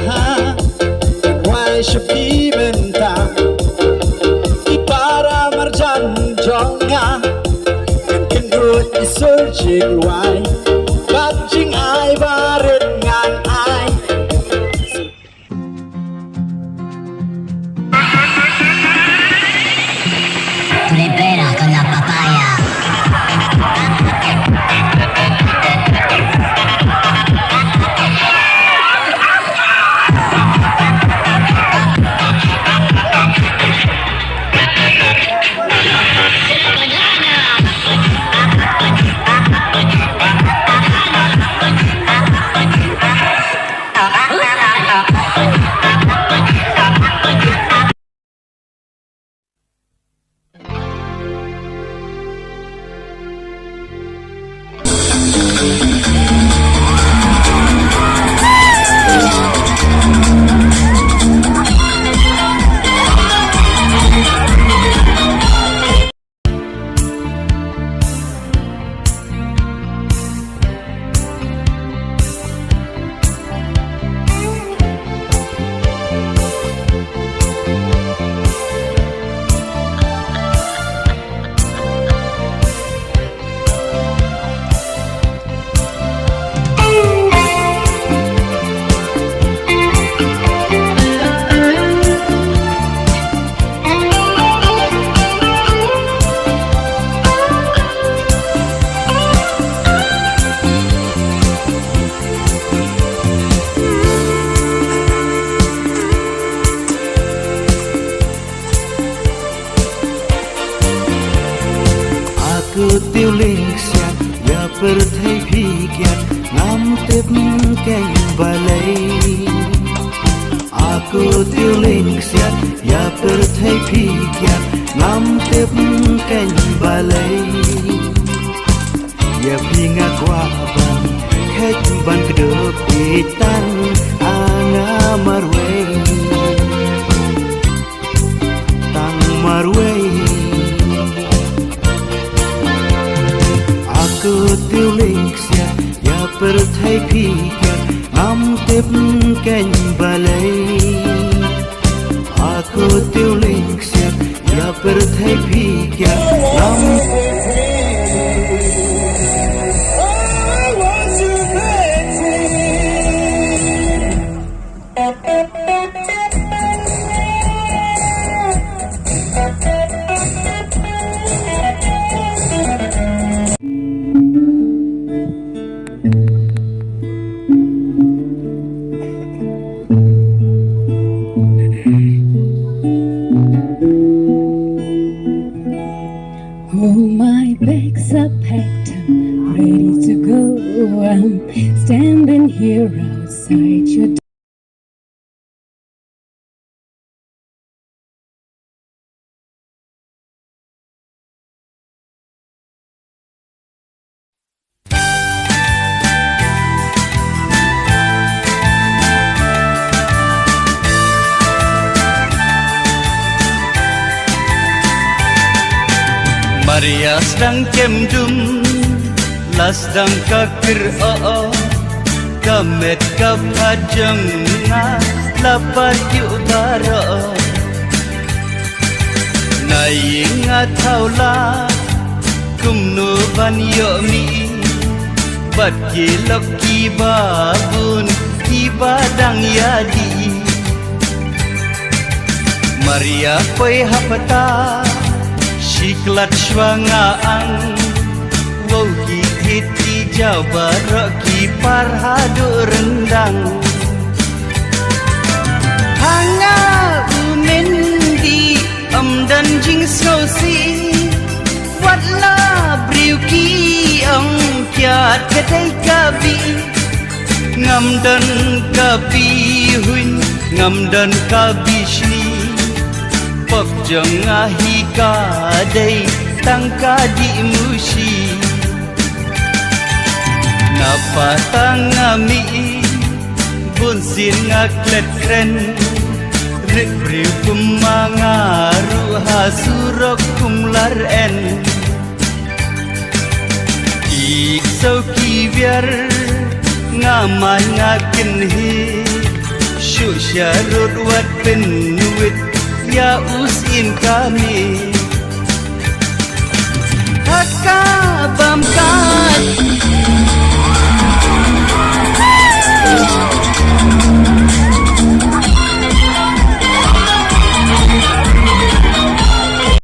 Why should even ta Ipara marjan jonga Kan root is searching why Batching I barit ngan I Libera con la papaya. Aku tiuling siat ya perthai phikiat ngam tip keng balai Aku tiuling siat ya perthai phikiat ngam tip keng balai Ya pinga kwa ban khech ban kedep itan anga marwei tang marwei Aku tiuling siat ya perthai phikiat ngam tip keng balai Aku tiuling siat ya perthai phikiat ngam Oh, my bags are packed, I'm ready to go. I'm standing here outside your door. Maria sedang kemdum Lasdang kakir Kamet kapajeng Lapat yubara Naying atawla Kumno ban yomi Bat kilok kibabun Kibadang yadi Maria pay hapata Siklat swangaan Wow hiti jawa roki parhado rendang Hanga umendi dan jing sosi Watla briuki kiat kedai kabi Ngam dan kabi hun Ngam dan kabi shni Pop jengahi kadai tangka di musi Napa tangami bunsin ngaklet kren Rip kumangaru hasurok kumlar en Ik sauki biar ngaman ngakin hi Su syarut wat penuit Ya usin kami Haka bamkat